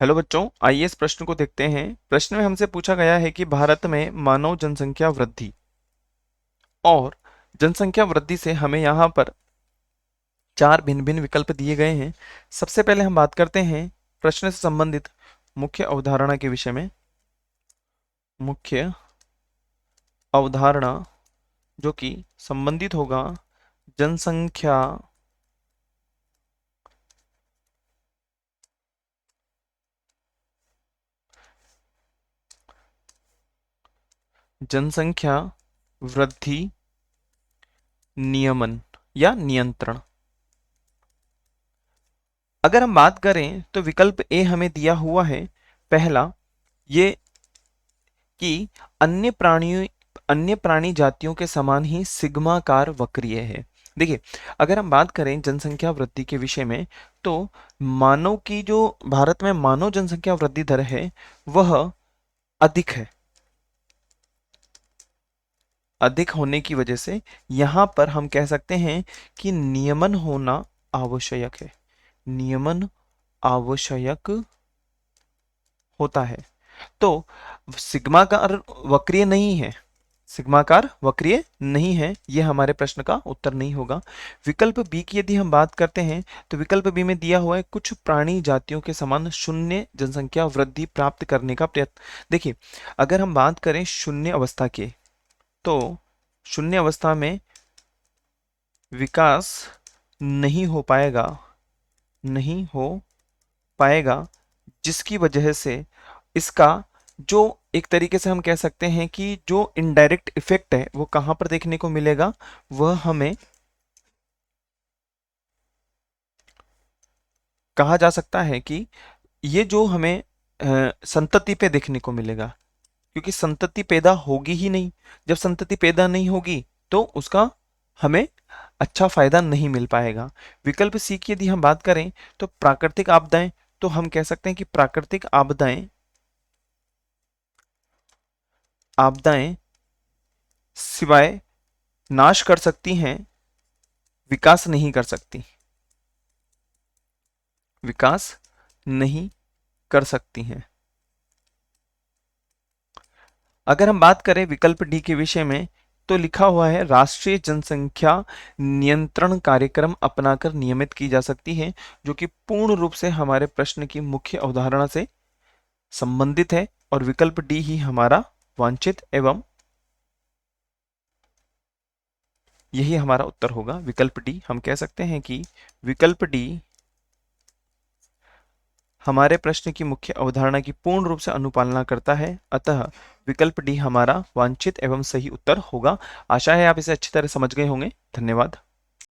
Hello बच्चों, आइए इस प्रश्न को देखते हैं। प्रश्न में हमसे पूछा गया है कि भारत में मानव जनसंख्या वृद्धि और जनसंख्या वृद्धि से हमें यहाँ पर चार भिन्न भिन्न विकल्प दिए गए हैं। सबसे पहले हम बात करते हैं प्रश्न से संबंधित मुख्य अवधारणा के विषय में। मुख्य अवधारणा जो कि संबंधित होगा जनसंख्या जनसंख्या वृद्धि नियमन या नियंत्रण। अगर हम बात करें तो विकल्प ए हमें दिया हुआ है पहला, ये कि अन्य प्राणी जातियों के समान ही सिग्माकार वक्रीय है। देखिए, अगर हम बात करें जनसंख्या वृद्धि के विषय में तो मानव की जो भारत में मानव जनसंख्या वृद्धि दर है वह अधिक है। अधिक होने की वजह से यहाँ पर हम कह सकते हैं कि नियमन होना आवश्यक है। नियमन आवश्यक होता है। तो सिग्माकार वक्रीय नहीं है, सिग्माकार वक्रीय नहीं है, यह हमारे प्रश्न का उत्तर नहीं होगा। विकल्प बी की यदि हम बात करते हैं तो विकल्प बी में दिया हुआ है कुछ प्राणी जातियों के समान शून्य जनसंख्या वृद्धि प्राप्त करने का प्रयत्न। देखिए, अगर हम बात करें शून्य अवस्था के तो शून्य अवस्था में विकास नहीं हो पाएगा, नहीं हो पाएगा, जिसकी वजह से इसका जो एक तरीके से हम कह सकते हैं कि जो इनडायरेक्ट इफेक्ट है वो कहां पर देखने को मिलेगा, वह हमें कहा जा सकता है कि ये जो हमें संतति पे देखने को मिलेगा, क्योंकि संतति पैदा होगी ही नहीं। जब संतति पैदा नहीं होगी तो उसका हमें अच्छा फायदा नहीं मिल पाएगा। विकल्प सी की यदि हम बात करें तो प्राकृतिक आपदाएं, तो हम कह सकते हैं कि प्राकृतिक आपदाएं आपदाएं सिवाय नाश कर सकती हैं, विकास नहीं कर सकती, विकास नहीं कर सकती हैं। अगर हम बात करें विकल्प डी के विषय में तो लिखा हुआ है राष्ट्रीय जनसंख्या नियंत्रण कार्यक्रम अपनाकर नियमित की जा सकती है, जो कि पूर्ण रूप से हमारे प्रश्न की मुख्य अवधारणा से संबंधित है और विकल्प डी ही हमारा वांछित एवं यही हमारा उत्तर होगा। विकल्प डी, हम कह सकते हैं कि विकल्प डी हमारे प्रश्न की मुख्य अवधारणा की पूर्ण रूप से अनुपालना करता है, अतः विकल्प डी हमारा वांछित एवं सही उत्तर होगा। आशा है आप इसे अच्छी तरह समझ गए होंगे। धन्यवाद।